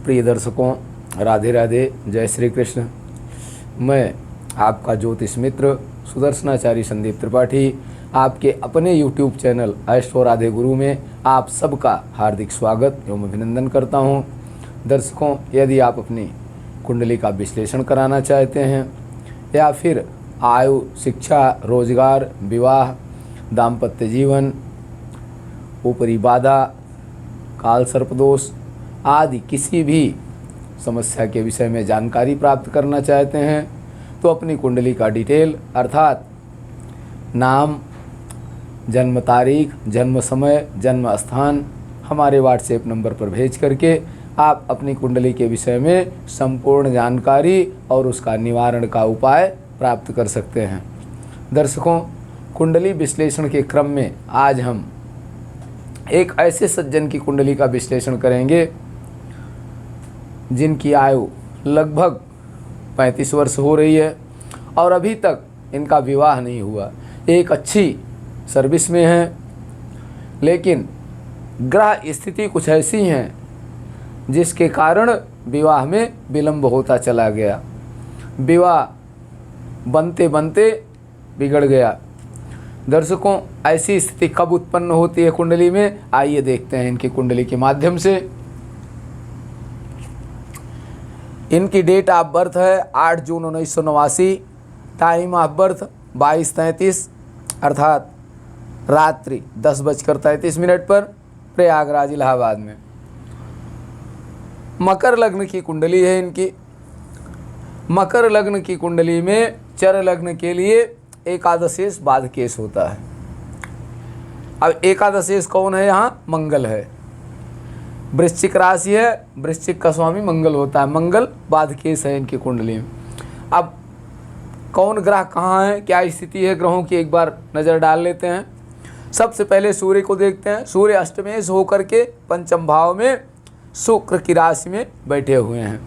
प्रिय दर्शकों, राधे राधे, जय श्री कृष्ण। मैं आपका ज्योतिष मित्र सुदर्शनाचार्य संदीप त्रिपाठी आपके अपने YouTube चैनल एस्ट्रो राधे गुरु में आप सबका हार्दिक स्वागत एवं अभिनंदन करता हूं। दर्शकों, यदि आप अपनी कुंडली का विश्लेषण कराना चाहते हैं या फिर आयु, शिक्षा, रोजगार, विवाह, दाम्पत्य जीवन, ऊपरी बाधा, काल सर्पदोष आदि किसी भी समस्या के विषय में जानकारी प्राप्त करना चाहते हैं तो अपनी कुंडली का डिटेल अर्थात नाम, जन्म तारीख, जन्म समय, जन्म स्थान हमारे व्हाट्सएप नंबर पर भेज करके आप अपनी कुंडली के विषय में संपूर्ण जानकारी और उसका निवारण का उपाय प्राप्त कर सकते हैं। दर्शकों, कुंडली विश्लेषण के क्रम में आज हम एक ऐसे सज्जन की कुंडली का विश्लेषण करेंगे जिनकी आयु लगभग 35 वर्ष हो रही है और अभी तक इनका विवाह नहीं हुआ। एक अच्छी सर्विस में हैं, लेकिन ग्रह स्थिति कुछ ऐसी हैं जिसके कारण विवाह में विलंब होता चला गया, विवाह बनते बनते बिगड़ गया। दर्शकों, ऐसी स्थिति कब उत्पन्न होती है कुंडली में, आइए देखते हैं इनकी कुंडली के माध्यम से। इनकी डेट ऑफ बर्थ है 8 जून 1989, टाइम ऑफ बर्थ 22:33 अर्थात रात्रि 10:33 पर, प्रयागराज इलाहाबाद में। मकर लग्न की कुंडली है इनकी। मकर लग्न की कुंडली में चर लग्न के लिए एकादशेष बाधकेश होता है। अब एकादशेष कौन है? यहाँ मंगल है। वृश्चिक राशि है, वृश्चिक का स्वामी मंगल होता है, मंगल बाधकेश है इनकी कुंडली में। अब कौन ग्रह कहाँ है, क्या स्थिति है ग्रहों की, एक बार नज़र डाल लेते हैं। सबसे पहले सूर्य को देखते हैं। सूर्य अष्टमेश होकर के पंचम भाव में शुक्र की राशि में बैठे हुए हैं।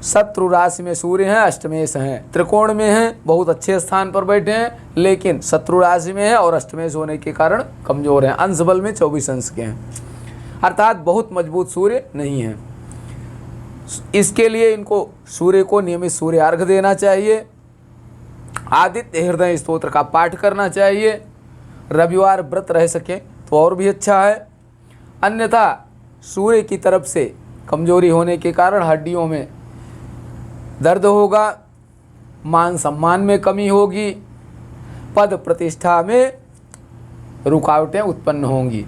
शत्रु राशि में सूर्य हैं, अष्टमेश हैं, त्रिकोण में हैं, बहुत अच्छे स्थान पर बैठे हैं, लेकिन शत्रु राशि में है और अष्टमेश होने के कारण कमजोर हैं। अंश बल में 24 अंश के हैं, अर्थात बहुत मजबूत सूर्य नहीं है। इसके लिए इनको सूर्य को नियमित सूर्य अर्घ देना चाहिए, आदित्य हृदय स्तोत्र का पाठ करना चाहिए, रविवार व्रत रह सके तो और भी अच्छा है। अन्यथा सूर्य की तरफ से कमजोरी होने के कारण हड्डियों में दर्द होगा, मान सम्मान में कमी होगी, पद प्रतिष्ठा में रुकावटें उत्पन्न होंगी,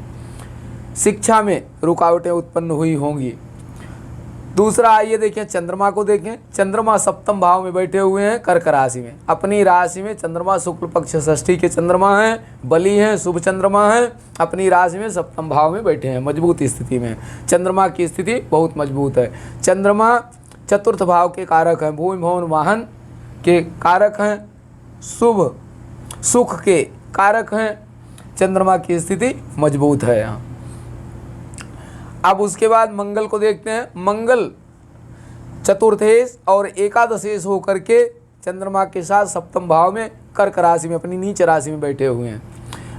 शिक्षा में रुकावटें उत्पन्न हुई होंगी। दूसरा, आइए देखें चंद्रमा को देखें। चंद्रमा सप्तम भाव में बैठे हुए हैं कर्क राशि में। अपनी राशि में चंद्रमा शुक्ल पक्ष षष्ठी के चंद्रमा हैं, बली हैं, शुभ चंद्रमा हैं, अपनी राशि में सप्तम भाव में बैठे हैं, मजबूत स्थिति में। चंद्रमा की स्थिति बहुत मजबूत है। चंद्रमा चतुर्थ भाव के कारक हैं, भूमि भवन वाहन के कारक हैं, शुभ सुख के कारक हैं। चंद्रमा की स्थिति मजबूत है यहाँ। अब उसके बाद मंगल को देखते हैं। मंगल चतुर्थेश और एकादशेश होकर के चंद्रमा के साथ सप्तम भाव में कर्क राशि में, अपनी नीच राशि में बैठे हुए हैं।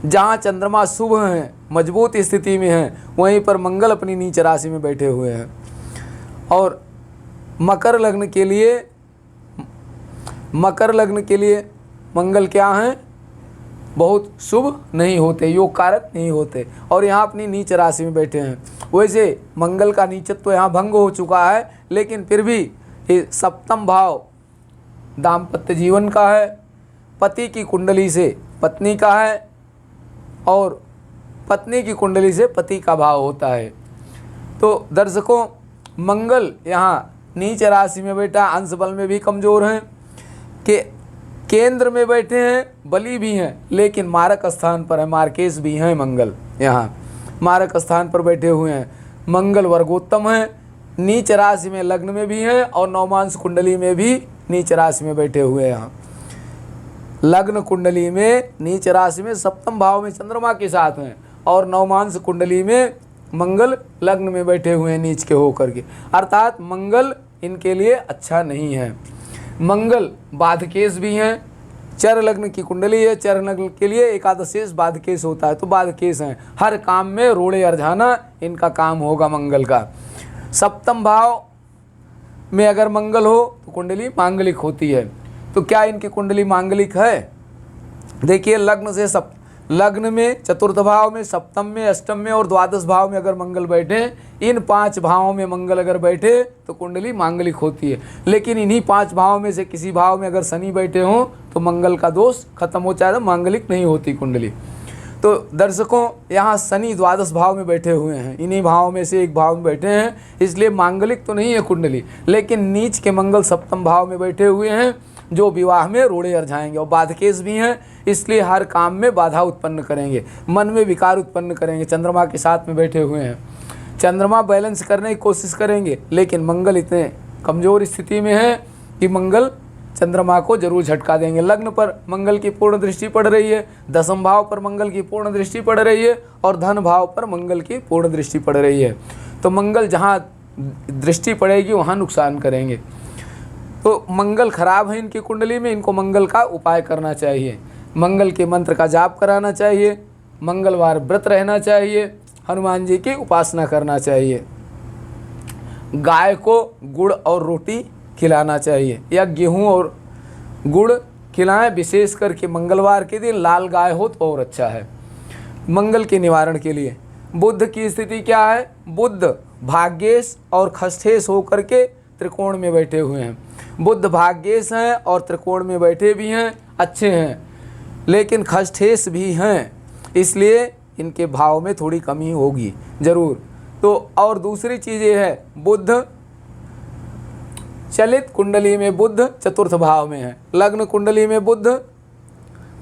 जहाँ चंद्रमा शुभ हैं, मजबूत स्थिति में हैं, वहीं पर मंगल अपनी नीच राशि में बैठे हुए हैं। और मकर लग्न के लिए मंगल क्या हैं? बहुत शुभ नहीं होते, योग कारक नहीं होते, और यहाँ अपनी नीच राशि में बैठे हैं। वैसे मंगल का नीचत्व तो यहाँ भंग हो चुका है, लेकिन फिर भी ये सप्तम भाव दाम्पत्य जीवन का है, पति की कुंडली से पत्नी का है और पत्नी की कुंडली से पति का भाव होता है। तो दर्शकों, मंगल यहाँ नीच राशि में बैठा, अंश बल में भी कमज़ोर हैं, के केंद्र में बैठे हैं, बली भी हैं, लेकिन मारक स्थान पर है, मार्केश भी हैं। मंगल यहाँ मारक स्थान पर बैठे हुए हैं। मंगल वर्गोत्तम है, नीच राशि में लग्न में भी हैं और नवमांश कुंडली में भी नीच राशि में बैठे हुए हैं। यहाँ लग्न कुंडली में नीच राशि में सप्तम भाव में चंद्रमा के साथ हैं और नवमांश कुंडली में मंगल लग्न में बैठे हुए हैं नीच के होकर के, अर्थात मंगल इनके लिए अच्छा नहीं है। मंगल बाधकेश भी हैं, चर लग्न की कुंडली है, चर लग्न के लिए एकादशेष बाधकेश होता है, तो बाधकेश हैं। हर काम में रोड़े अरझाना इनका काम होगा मंगल का। सप्तम भाव में अगर मंगल हो तो कुंडली मांगलिक होती है। तो क्या इनकी कुंडली मांगलिक है? देखिए, लग्न में, चतुर्थ भाव में, सप्तम में, अष्टम में और द्वादश भाव में अगर मंगल बैठे, इन 5 भावों में मंगल अगर बैठे तो कुंडली मांगलिक होती है। लेकिन इन्हीं 5 भावों में से किसी भाव में अगर शनि बैठे हों तो मंगल का दोष खत्म हो जाता है, मांगलिक नहीं होती कुंडली। तो दर्शकों, यहाँ शनि द्वादश भाव में बैठे हुए हैं, इन्हीं भावों में से एक भाव में बैठे हैं, इसलिए मांगलिक तो नहीं है कुंडली। लेकिन नीच के मंगल सप्तम भाव में बैठे हुए हैं, जो विवाह में रोड़े अरझाएंगे और बाधकेश भी हैं, इसलिए हर काम में बाधा उत्पन्न करेंगे, मन में विकार उत्पन्न करेंगे। चंद्रमा के साथ में बैठे हुए हैं, चंद्रमा बैलेंस करने की कोशिश करेंगे, लेकिन मंगल इतने कमज़ोर स्थिति में है कि मंगल चंद्रमा को जरूर झटका देंगे। लग्न पर मंगल की पूर्ण दृष्टि पड़ रही है, दशम भाव पर मंगल की पूर्ण दृष्टि पड़ रही है और धन भाव पर मंगल की पूर्ण दृष्टि पड़ रही है। तो मंगल जहाँ दृष्टि पड़ेगी वहाँ नुकसान करेंगे। तो मंगल खराब है इनकी कुंडली में, इनको मंगल का उपाय करना चाहिए, मंगल के मंत्र का जाप कराना चाहिए, मंगलवार व्रत रहना चाहिए, हनुमान जी की उपासना करना चाहिए, गाय को गुड़ और रोटी खिलाना चाहिए या गेहूं और गुड़ खिलाएं। विशेष करके मंगलवार के दिन लाल गाय हो तो और अच्छा है। मंगल के निवारण के लिए बुध की स्थिति क्या है? बुध भाग्येश और खष्ठेश होकर के त्रिकोण में बैठे हुए हैं। बुध भाग्येश हैं और त्रिकोण में बैठे भी हैं, अच्छे हैं, लेकिन खष्ठेश भी हैं, इसलिए इनके भाव में थोड़ी कमी होगी ज़रूर। तो और दूसरी चीज़ ये है, बुध चलित कुंडली में बुध चतुर्थ भाव में है, लग्न कुंडली में बुध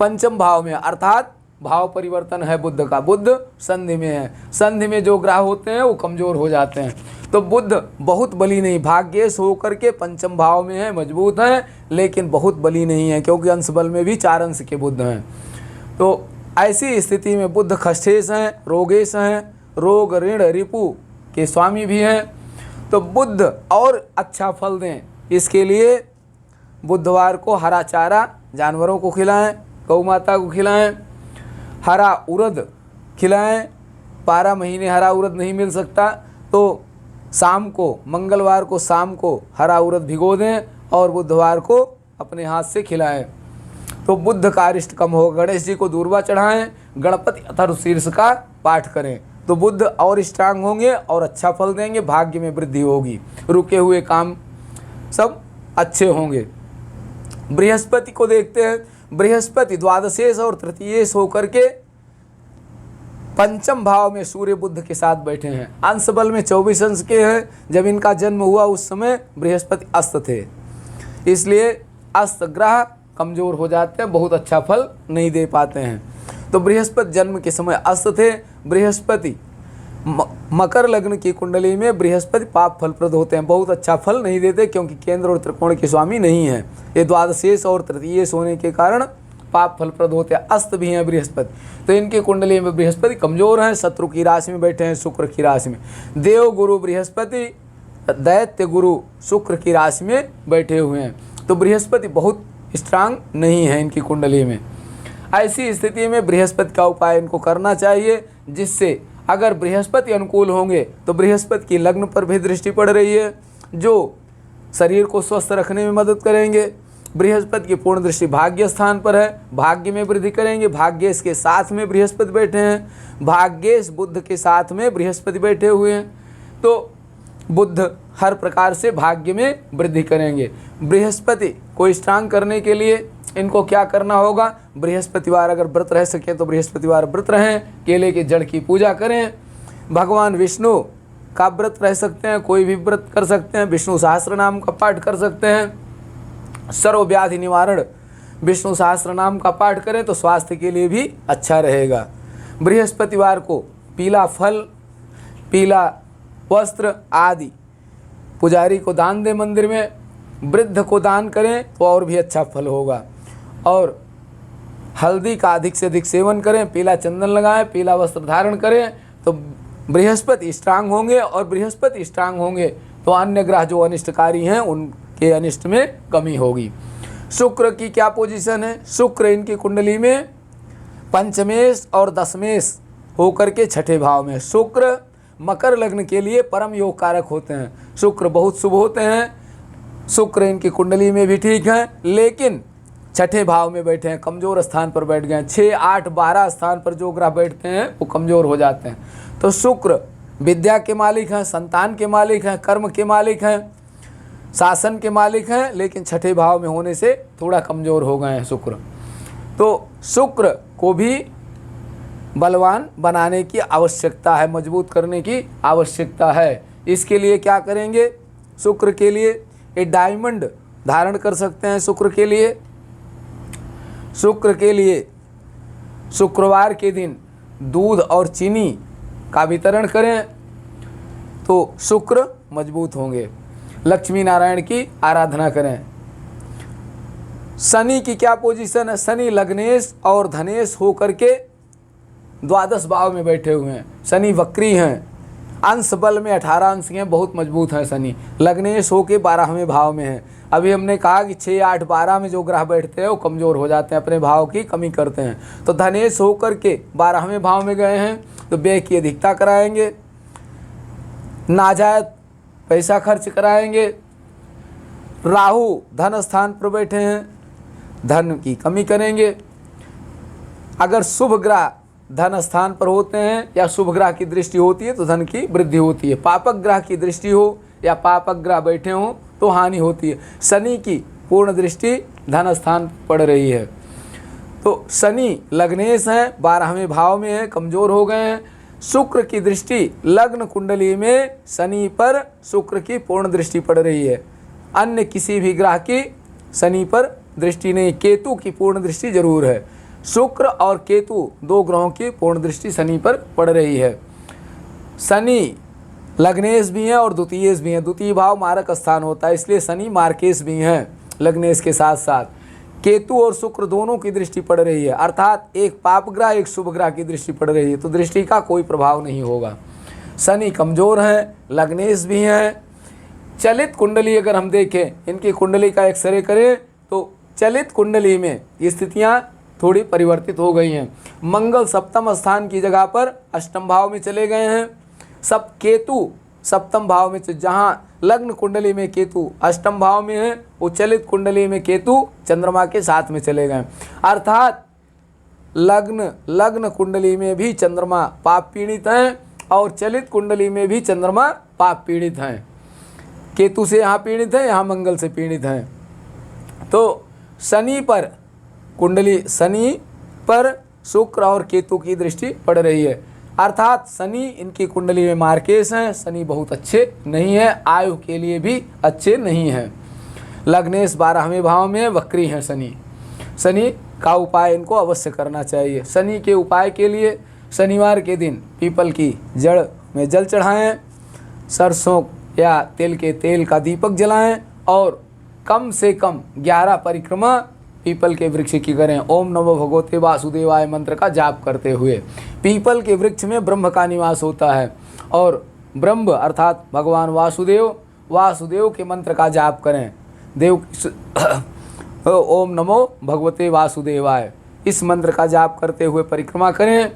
पंचम भाव में, अर्थात भाव परिवर्तन है बुध का, बुध संधि में है। संधि में जो ग्रह होते हैं वो कमज़ोर हो जाते हैं। तो बुध बहुत बली नहीं, भाग्येश होकर के पंचम भाव में है, मजबूत हैं, लेकिन बहुत बली नहीं है, क्योंकि अंश बल में भी 4 अंश के बुध हैं। तो ऐसी स्थिति में बुध खष्ठेश हैं, रोगेश हैं, रोग ऋण रिपु के स्वामी भी हैं। तो बुध और अच्छा फल दें, इसके लिए बुधवार को हरा चारा जानवरों को खिलाएं, गौ माता को खिलाएं, हरा उड़द खिलाएं। 12 महीने हरा उड़द नहीं मिल सकता तो शाम को, मंगलवार को शाम को हरा उड़द भिगो दें और बुधवार को अपने हाथ से खिलाएं, तो बुध का अरिष्ट कम हो। गणेश जी को दूर्वा चढ़ाएं, गणपति अथर्व शीर्ष का पाठ करें, तो बुध और स्ट्रांग होंगे और अच्छा फल देंगे, भाग्य में वृद्धि होगी, रुके हुए काम सब अच्छे होंगे। बृहस्पति को देखते हैं, बृहस्पति द्वादशेश और तृतीयेश होकर के पंचम भाव में सूर्य बुध के साथ बैठे हैं। अंश बल में 24 अंश के हैं। जब इनका जन्म हुआ उस समय बृहस्पति अस्त थे, इसलिए अस्त ग्रह कमज़ोर हो जाते हैं, बहुत अच्छा फल नहीं दे पाते हैं। तो बृहस्पति जन्म के समय अस्त थे। बृहस्पति मकर लग्न की कुंडली में बृहस्पति पाप फलप्रद होते हैं, बहुत अच्छा फल नहीं देते, क्योंकि केंद्र और त्रिकोण के स्वामी नहीं है। ये द्वादशेश और तृतीयेश होने के कारण पाप फलप्रद होते हैं, अस्त भी हैं बृहस्पति। तो इनकी कुंडली में बृहस्पति कमज़ोर हैं, शत्रु की राशि में बैठे हैं, शुक्र की राशि में। देव गुरु बृहस्पति, दैत्य गुरु शुक्र की राशि में बैठे हुए हैं। तो बृहस्पति बहुत स्ट्रांग नहीं है इनकी कुंडली में। ऐसी स्थिति में बृहस्पति का उपाय इनको करना चाहिए, जिससे अगर बृहस्पति अनुकूल होंगे तो बृहस्पति की लग्न पर भी दृष्टि पड़ रही है, जो शरीर को स्वस्थ रखने में मदद करेंगे। बृहस्पति की पूर्ण दृष्टि भाग्य स्थान पर है, भाग्य में वृद्धि करेंगे। भाग्येश के साथ में बृहस्पति बैठे हैं, भाग्येश बुध के साथ में बृहस्पति बैठे हुए हैं, तो बुध हर प्रकार से भाग्य में वृद्धि करेंगे। बृहस्पति को स्ट्रांग करने के लिए इनको क्या करना होगा? बृहस्पतिवार अगर व्रत रह सके तो बृहस्पतिवार व्रत रहें, केले के जड़ की पूजा करें, भगवान विष्णु का व्रत रह सकते हैं, कोई भी व्रत कर सकते हैं, विष्णु सहस्त्र नाम का पाठ कर सकते हैं, सर्वव्याधि निवारण विष्णु सहस्त्र नाम का पाठ करें तो स्वास्थ्य के लिए भी अच्छा रहेगा। बृहस्पतिवार को पीला फल, पीला वस्त्र आदि पुजारी को दान दें, मंदिर में वृद्ध को दान करें तो और भी अच्छा फल होगा। और हल्दी का अधिक से अधिक सेवन करें, पीला चंदन लगाएं, पीला वस्त्र धारण करें, तो बृहस्पति स्ट्रांग होंगे। और बृहस्पति स्ट्रांग होंगे तो अन्य ग्रह जो अनिष्टकारी हैं उनके अनिष्ट में कमी होगी। शुक्र की क्या पोजीशन है? शुक्र इनकी कुंडली में पंचमेश और दशमेश होकर के छठे भाव में। शुक्र मकर लग्न के लिए परम योग कारक होते हैं। शुक्र बहुत शुभ होते हैं, शुक्र इनकी कुंडली में भी ठीक है, लेकिन छठे भाव में बैठे हैं, कमज़ोर स्थान पर बैठ गए हैं। 6, 8, 12 स्थान पर जो ग्रह बैठते हैं वो कमज़ोर हो जाते हैं। तो शुक्र विद्या के मालिक हैं, संतान के मालिक हैं, कर्म के मालिक हैं, शासन के मालिक हैं, लेकिन छठे भाव में होने से थोड़ा कमज़ोर हो गए हैं शुक्र। तो शुक्र को भी बलवान बनाने की आवश्यकता है, मजबूत करने की आवश्यकता है। इसके लिए क्या करेंगे? शुक्र के लिए एक डायमंड धारण कर सकते हैं। शुक्र के लिए शुक्रवार के दिन दूध और चीनी का वितरण करें तो शुक्र मजबूत होंगे। लक्ष्मी नारायण की आराधना करें। शनि की क्या पोजीशन है? शनि लग्नेश और धनेश होकर के द्वादश भाव में बैठे हुए हैं। शनि वक्री हैं, अंश बल में 18 अंश हैं, बहुत मजबूत हैं। शनि लग्नेश होके 12वें भाव में हैं। अभी हमने कहा कि 6, 8, 12 में जो ग्रह बैठते हैं वो कमज़ोर हो जाते हैं, अपने भाव की कमी करते हैं। तो धनेश होकर के 12वें भाव में गए हैं तो व्यय की अधिकता कराएंगे, नाजायज पैसा खर्च कराएंगे। राहु धन स्थान पर बैठे हैं, धन की कमी करेंगे। अगर शुभ ग्रह धन स्थान पर होते हैं या शुभ ग्रह की दृष्टि होती है तो धन की वृद्धि होती है। पापक ग्रह की दृष्टि हो या पापक ग्रह बैठे हों तो हानि होती है। शनि की पूर्ण दृष्टि धन स्थान पड़ रही है। तो शनि लग्नेश हैं, 12वें भाव में है, कमज़ोर हो गए हैं। शुक्र की दृष्टि लग्न कुंडली में शनि पर शुक्र की पूर्ण दृष्टि पड़ रही है। अन्य किसी भी ग्रह की शनि पर दृष्टि नहीं। केतु की पूर्ण दृष्टि जरूर है। शुक्र और केतु 2 ग्रहों की पूर्ण दृष्टि शनि पर पड़ रही है। शनि लग्नेश भी हैं और द्वितीयेश भी हैं। द्वितीय भाव मारक स्थान होता है, इसलिए शनि मार्केश भी हैं लग्नेश के साथ साथ। केतु और शुक्र दोनों की दृष्टि पड़ रही है, अर्थात एक पाप ग्रह एक शुभ ग्रह की दृष्टि पड़ रही है, तो दृष्टि का कोई प्रभाव नहीं होगा। शनि कमज़ोर हैं, लग्नेश भी हैं। चलित कुंडली अगर हम देखें, इनकी कुंडली का एक्सरे करें तो चलित कुंडली में स्थितियाँ थोड़ी परिवर्तित हो गई हैं। मंगल सप्तम स्थान की जगह पर अष्टम भाव में चले गए हैं। सब केतु सप्तम भाव में, जहाँ लग्न कुंडली में केतु अष्टम भाव में है, वो चलित कुंडली में केतु चंद्रमा के साथ में चले गए। अर्थात लग्न कुंडली में भी चंद्रमा पाप पीड़ित हैं और चलित कुंडली में भी चंद्रमा पाप पीड़ित हैं। केतु से यहाँ पीड़ित है, यहाँ मंगल से पीड़ित हैं। तो शनि पर शुक्र और केतु की दृष्टि पड़ रही है, अर्थात शनि इनकी कुंडली में मार्केश हैं। शनि बहुत अच्छे नहीं है, आयु के लिए भी अच्छे नहीं हैं। लग्नेश 12वें भाव में वक्री हैं शनि का उपाय इनको अवश्य करना चाहिए। शनि के उपाय के लिए शनिवार के दिन पीपल की जड़ में जल चढ़ाएं, सरसों या तिल के तेल का दीपक जलाएं और कम से कम 11 परिक्रमा पीपल के वृक्ष की करें। ओम नमो भगवते वासुदेवाय मंत्र का जाप करते हुए। पीपल के वृक्ष में ब्रह्म का निवास होता है और ब्रह्म अर्थात भगवान वासुदेव के मंत्र का जाप करें। ओम नमो भगवते वासुदेवाय, इस मंत्र का जाप करते हुए परिक्रमा करें,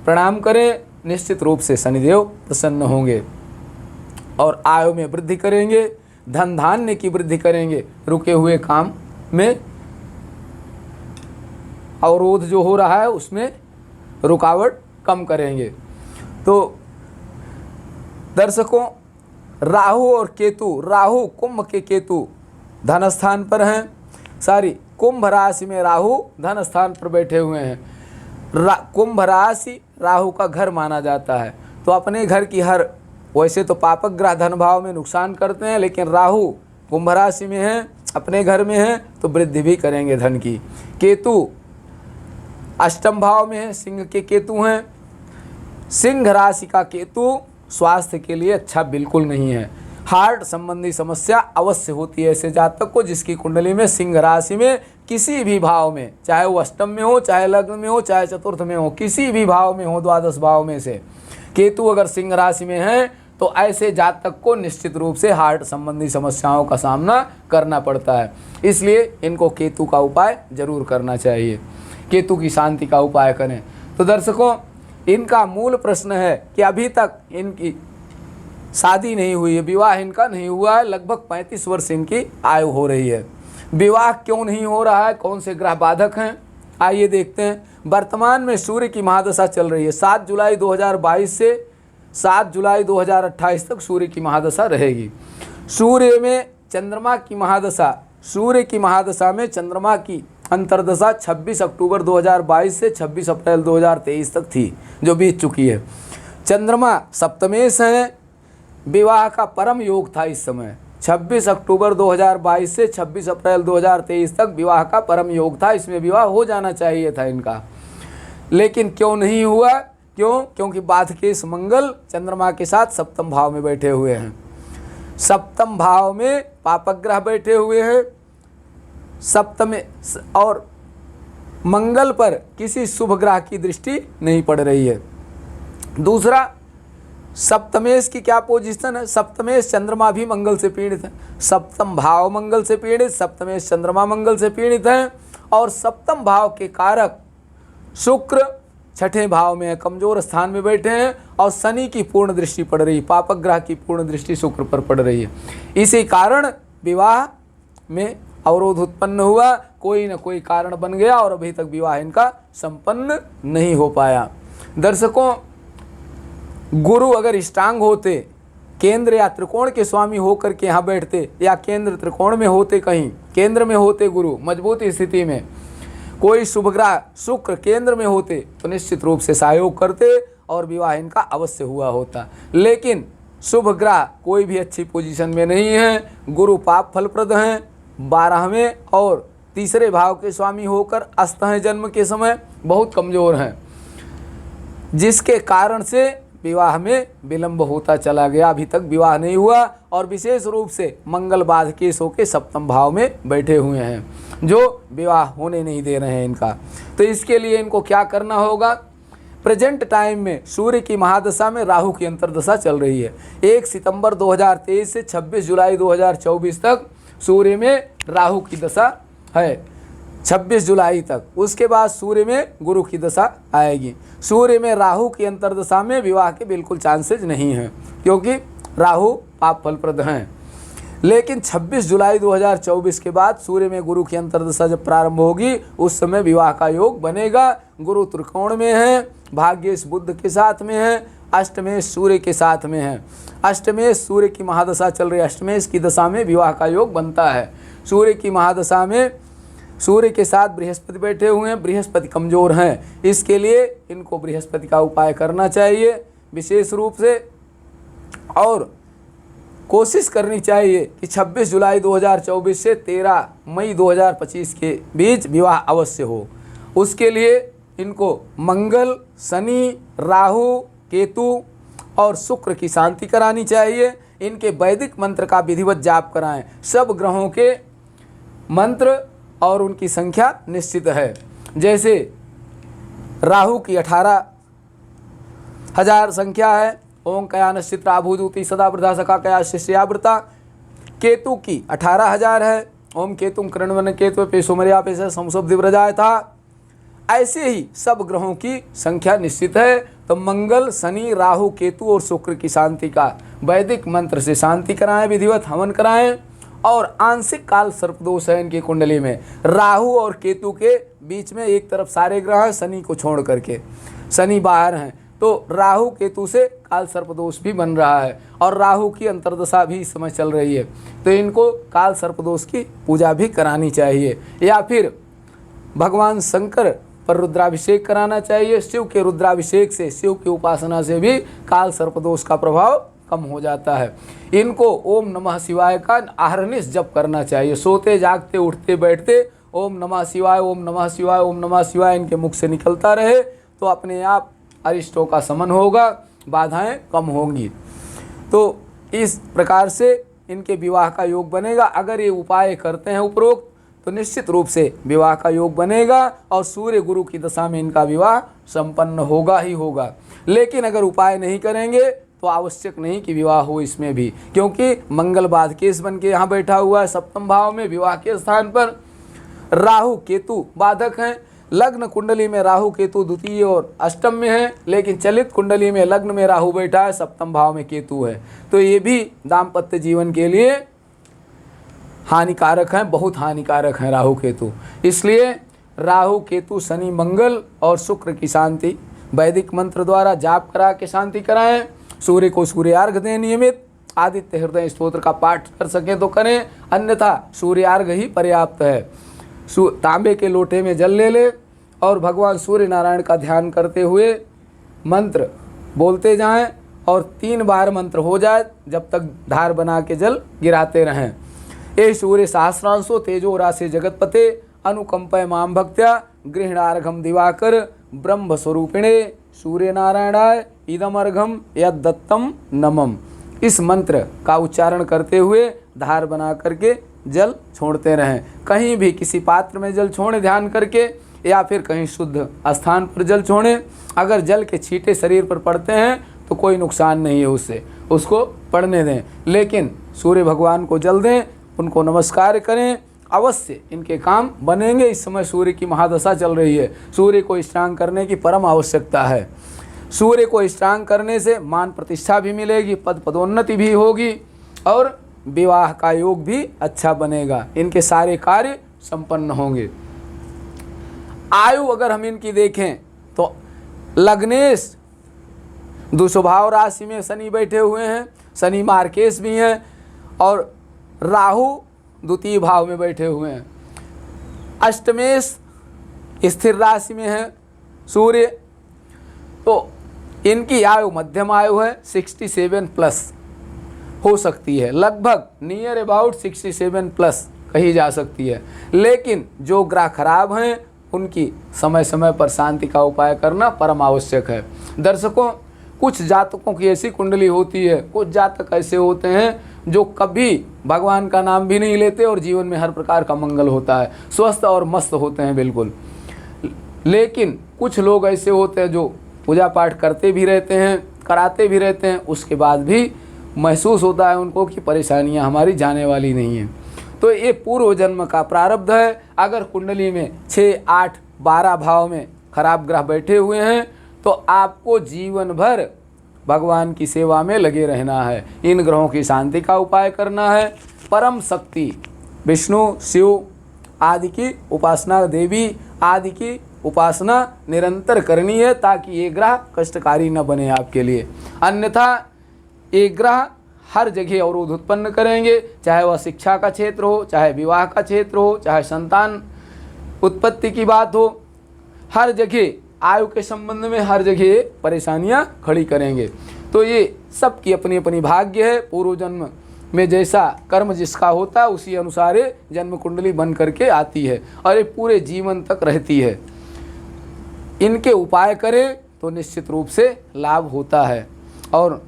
प्रणाम करें। निश्चित रूप से शनिदेव प्रसन्न होंगे और आयु में वृद्धि करेंगे, धन धान्य की वृद्धि करेंगे, रुके हुए काम में अवरोध जो हो रहा है उसमें रुकावट कम करेंगे। तो दर्शकों, राहु और केतु, राहु कुंभ के केतु धन स्थान पर हैं। कुंभ राशि में राहु धन स्थान पर बैठे हुए हैं। कुंभ राशि राहु का घर माना जाता है, तो अपने घर की वैसे तो पापक ग्रह धन भाव में नुकसान करते हैं, लेकिन राहु कुंभ राशि में है, अपने घर में है, तो वृद्धि भी करेंगे धन की। केतु अष्टम भाव में है, सिंह के केतु हैं। सिंह राशि का केतु स्वास्थ्य के लिए अच्छा बिल्कुल नहीं है। हार्ट संबंधी समस्या अवश्य होती है ऐसे जातक को जिसकी कुंडली में सिंह राशि में किसी भी भाव में, चाहे वो अष्टम में हो, चाहे लग्न में हो, चाहे चतुर्थ में हो, किसी भी भाव में हो, द्वादश भाव में से केतु अगर सिंह राशि में है तो ऐसे जातक को निश्चित रूप से हार्ट संबंधी समस्याओं का सामना करना पड़ता है। इसलिए इनको केतु का उपाय जरूर करना चाहिए, केतु की शांति का उपाय करें। तो दर्शकों, इनका मूल प्रश्न है कि अभी तक इनकी शादी नहीं हुई है, विवाह इनका नहीं हुआ है, लगभग 35 वर्ष इनकी आयु हो रही है। विवाह क्यों नहीं हो रहा है, कौन से ग्रह बाधक हैं, आइए देखते हैं। वर्तमान में सूर्य की महादशा चल रही है। 7 जुलाई 2022 से 7 जुलाई 2028 तक सूर्य की महादशा रहेगी। सूर्य में चंद्रमा की महादशा, सूर्य की महादशा में चंद्रमा की अंतर्दशा 26 अक्टूबर 2022 से 26 अप्रैल 2023 तक थी, जो बीत चुकी है। चंद्रमा सप्तमेश है, विवाह का परम योग था इस समय। 26 अक्टूबर 2022 से 26 अप्रैल 2023 तक विवाह का परम योग था, इसमें विवाह हो जाना चाहिए था इनका, लेकिन क्यों नहीं हुआ? क्यों? क्योंकि बाधकेश मंगल चंद्रमा के साथ सप्तम भाव में बैठे हुए हैं। सप्तम भाव में पापग्रह बैठे हुए हैं। सप्तम और मंगल पर किसी शुभ ग्रह की दृष्टि नहीं पड़ रही है। दूसरा, सप्तमेश की क्या पोजीशन है? सप्तमेश चंद्रमा भी मंगल से पीड़ित है। सप्तम भाव मंगल से पीड़ित, सप्तमेश चंद्रमा मंगल से पीड़ित है। और सप्तम भाव के कारक शुक्र छठे भाव में है, कमजोर स्थान में बैठे हैं। और शनि की पूर्ण दृष्टि पड़ रही है, पापक ग्रह की पूर्ण दृष्टि शुक्र पर पड़ रही है। इसी कारण विवाह में अवरोध उत्पन्न हुआ, कोई न कोई कारण बन गया और अभी तक विवाह इनका संपन्न नहीं हो पाया। दर्शकों, गुरु अगर इष्टांग होते, केंद्र या त्रिकोण के स्वामी होकर के यहाँ बैठते, या केंद्र त्रिकोण में होते, कहीं केंद्र में होते गुरु मजबूत स्थिति में, कोई शुभ ग्रह शुक्र केंद्र में होते तो निश्चित रूप से सहयोग करते और विवाह इनका अवश्य हुआ होता। लेकिन शुभ ग्रह कोई भी अच्छी पोजीशन में नहीं है। गुरु पाप फलप्रद हैं, 12वें और तीसरे भाव के स्वामी होकर अस्त हैं, जन्म के समय बहुत कमज़ोर हैं, जिसके कारण से विवाह में विलंब होता चला गया। अभी तक विवाह नहीं हुआ और विशेष रूप से मंगल बाधकेश होकर सप्तम भाव में बैठे हुए हैं, जो विवाह होने नहीं दे रहे हैं इनका। तो इसके लिए इनको क्या करना होगा? प्रेजेंट टाइम में सूर्य की महादशा में राहु की अंतर्दशा चल रही है। 1 सितंबर 2023 से 26 जुलाई 2024 तक सूर्य में राहु की दशा है, 26 जुलाई तक। उसके बाद सूर्य में गुरु की दशा आएगी। सूर्य में राहु की अंतर्दशा में विवाह के बिल्कुल चांसेज नहीं हैं, क्योंकि राहु पाप फलप्रद हैं। लेकिन 26 जुलाई 2024 के बाद सूर्य में गुरु की अंतर्दशा जब प्रारंभ होगी, उस समय विवाह का योग बनेगा। गुरु त्रिकोण में है, भाग्येश बुध के साथ में है, अष्टमेश सूर्य के साथ में है। अष्टमेश सूर्य की महादशा चल रही है, अष्टमेश की दशा में विवाह का योग बनता है। सूर्य की महादशा में सूर्य के साथ बृहस्पति बैठे हुए हैं, बृहस्पति कमज़ोर हैं, इसके लिए इनको बृहस्पति का उपाय करना चाहिए विशेष रूप से। और कोशिश करनी चाहिए कि 26 जुलाई 2024 से 13 मई 2025 के बीच विवाह अवश्य हो। उसके लिए इनको मंगल, शनि, राहु, केतु और शुक्र की शांति करानी चाहिए। इनके वैदिक मंत्र का विधिवत जाप कराएं। सब ग्रहों के मंत्र और उनकी संख्या निश्चित है। जैसे राहु की 18,000 संख्या है, ओम कया नश्चित्राभूदूति सदा वृद्धा सखा कया शिष्यावृता। केतु की 18,000 है, ओम केतुम कृण्वन केतु पेशोमर्या पेश संशोब्धिव्रजाय था। ऐसे ही सब ग्रहों की संख्या निश्चित है। तो मंगल, शनि, राहु, केतु और शुक्र की शांति का वैदिक मंत्र से शांति कराएं, विधिवत हवन कराएं। और आंशिक काल सर्पदोष है इनकी कुंडली में। राहु और केतु के बीच में एक तरफ सारे ग्रह हैं, शनि को छोड़ करके, शनि बाहर हैं, तो राहु केतु से काल सर्पदोष भी बन रहा है और राहु की अंतर्दशा भी इस समय चल रही है। तो इनको काल सर्पदोष की पूजा भी करानी चाहिए, या फिर भगवान शंकर पर रुद्राभिषेक कराना चाहिए। शिव के रुद्राभिषेक से, शिव की उपासना से भी काल सर्पदोष का प्रभाव कम हो जाता है। इनको ओम नमः शिवाय का अहरनिश जप करना चाहिए। सोते जागते उठते बैठते ओम नमः शिवाय, ओम नमः शिवाय, ओम नमः शिवाय इनके मुख से निकलता रहे तो अपने आप अरिष्टों का शमन होगा, बाधाएं कम होंगी। तो इस प्रकार से इनके विवाह का योग बनेगा। अगर ये उपाय करते हैं उपरोक्त तो निश्चित रूप से विवाह का योग बनेगा और सूर्य गुरु की दशा में इनका विवाह संपन्न होगा ही होगा। लेकिन अगर उपाय नहीं करेंगे तो आवश्यक नहीं कि विवाह हो इसमें भी, क्योंकि मंगल बाधकेश बन के यहाँ बैठा हुआ है सप्तम भाव में, विवाह के स्थान पर राहु केतु बाधक हैं। लग्न कुंडली में राहु केतु द्वितीय और अष्टम में है, लेकिन चलित कुंडली में लग्न में राहु बैठा है, सप्तम भाव में केतु है, तो ये भी दाम्पत्य जीवन के लिए हानिकारक हैं, बहुत हानिकारक हैं राहु केतु। इसलिए राहु केतु शनि मंगल और शुक्र की शांति वैदिक मंत्र द्वारा जाप करा के शांति कराएं। सूर्य को सूर्यार्घ दें नियमित, आदित्य हृदय स्तोत्र का पाठ कर सकें तो करें, अन्यथा सूर्यार्घ ही पर्याप्त है। तांबे के लोटे में जल ले ले और भगवान सूर्य नारायण का ध्यान करते हुए मंत्र बोलते जाएं और 3 बार मंत्र हो जाए जब तक धार बना के जल गिराते रहें। ये सूर्य सहस्रांशो तेजो राशि जगतपते अनुकंपय माम भक्त्या गृहणार्घम दिवाकर ब्रह्म स्वरूपिणे सूर्य नारायणाय इदमर्घम यद्दत्तम नमम। इस मंत्र का उच्चारण करते हुए धार बना करके जल छोड़ते रहें। कहीं भी किसी पात्र में जल छोड़ें ध्यान करके, या फिर कहीं शुद्ध स्थान पर जल छोड़ें। अगर जल के छींटे शरीर पर पड़ते हैं तो कोई नुकसान नहीं है उससे, उसको पड़ने दें, लेकिन सूर्य भगवान को जल दें, उनको नमस्कार करें, अवश्य इनके काम बनेंगे। इस समय सूर्य की महादशा चल रही है, सूर्य को स्ट्रांग करने की परम आवश्यकता है। सूर्य को स्ट्रांग करने से मान प्रतिष्ठा भी मिलेगी, पद पदोन्नति भी होगी और विवाह का योग भी अच्छा बनेगा, इनके सारे कार्य संपन्न होंगे। आयु अगर हम इनकी देखें तो लग्नेश दुस्वभाव राशि में शनि बैठे हुए हैं, शनि मार्केश भी हैं, और राहु द्वितीय भाव में बैठे हुए हैं। अष्टमेश स्थिर राशि में है सूर्य, तो इनकी आयु मध्यम आयु है, 67 प्लस हो सकती है, लगभग नियर अबाउट 67 प्लस कही जा सकती है। लेकिन जो ग्रह खराब हैं उनकी समय समय पर शांति का उपाय करना परम आवश्यक है। दर्शकों, कुछ जातकों की ऐसी कुंडली होती है, कुछ जातक ऐसे होते हैं जो कभी भगवान का नाम भी नहीं लेते और जीवन में हर प्रकार का मंगल होता है, स्वस्थ और मस्त होते हैं बिल्कुल। लेकिन कुछ लोग ऐसे होते हैं जो पूजा पाठ करते भी रहते हैं, कराते भी रहते हैं, उसके बाद भी महसूस होता है उनको कि परेशानियां हमारी जाने वाली नहीं हैं। तो ये पूर्व जन्म का प्रारब्ध है। अगर कुंडली में 6, 8, 12 भाव में खराब ग्रह बैठे हुए हैं तो आपको जीवन भर भगवान की सेवा में लगे रहना है, इन ग्रहों की शांति का उपाय करना है। परम शक्ति विष्णु, शिव आदि की उपासना, देवी आदि की उपासना निरंतर करनी है ताकि ये ग्रह कष्टकारी न बने आपके लिए। अन्यथा ये ग्रह हर जगह अवरोध उत्पन्न करेंगे, चाहे वह शिक्षा का क्षेत्र हो, चाहे विवाह का क्षेत्र हो, चाहे संतान उत्पत्ति की बात हो, हर जगह आयु के संबंध में हर जगह परेशानियां खड़ी करेंगे। तो ये सबकी अपनी अपनी भाग्य है, पूर्व जन्म में जैसा कर्म जिसका होता है उसी अनुसार जन्म कुंडली बन करके आती है और ये पूरे जीवन तक रहती है। इनके उपाय करें तो निश्चित रूप से लाभ होता है, और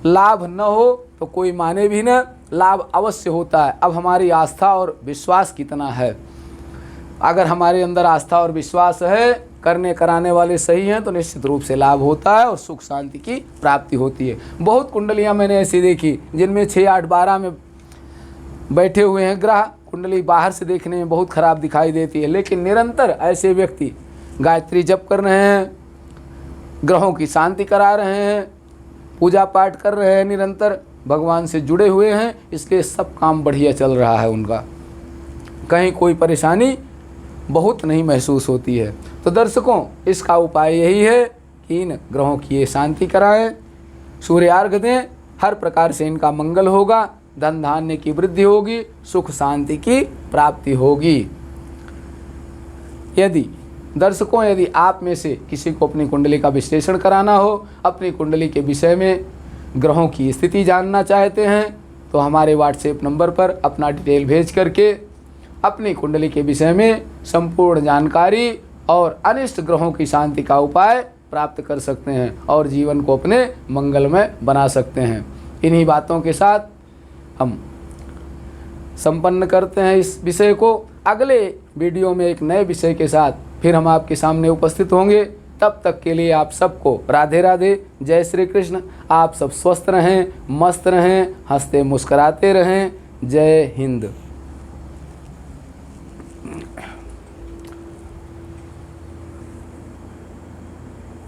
लाभ न हो तो कोई माने भी न, लाभ अवश्य होता है। अब हमारी आस्था और विश्वास कितना है। अगर हमारे अंदर आस्था और विश्वास है, करने कराने वाले सही हैं, तो निश्चित रूप से लाभ होता है और सुख शांति की प्राप्ति होती है। बहुत कुंडलियां मैंने ऐसी देखी जिनमें 6, 8, 12 में बैठे हुए हैं ग्रह। कुंडली बाहर से देखने में बहुत खराब दिखाई देती है, लेकिन निरंतर ऐसे व्यक्ति गायत्री जप कर रहे हैं, ग्रहों की शांति करा रहे हैं, पूजा पाठ कर रहे हैं, निरंतर भगवान से जुड़े हुए हैं, इसलिए सब काम बढ़िया चल रहा है उनका, कहीं कोई परेशानी बहुत नहीं महसूस होती है। तो दर्शकों, इसका उपाय यही है कि इन ग्रहों की ये शांति कराएं, सूर्यार्घ दें, हर प्रकार से इनका मंगल होगा, धन धान्य की वृद्धि होगी, सुख शांति की प्राप्ति होगी। यदि दर्शकों, यदि आप में से किसी को अपनी कुंडली का विश्लेषण कराना हो, अपनी कुंडली के विषय में ग्रहों की स्थिति जानना चाहते हैं, तो हमारे व्हाट्सएप नंबर पर अपना डिटेल भेज करके अपनी कुंडली के विषय में संपूर्ण जानकारी और अनिष्ट ग्रहों की शांति का उपाय प्राप्त कर सकते हैं और जीवन को अपने मंगलमय बना सकते हैं। इन्हीं बातों के साथ हम संपन्न करते हैं इस विषय को। अगले वीडियो में एक नए विषय के साथ फिर हम आपके सामने उपस्थित होंगे। तब तक के लिए आप सबको राधे राधे, जय श्री कृष्ण। आप सब स्वस्थ रहें, मस्त रहें, हंसते मुस्कराते रहें। जय हिंद।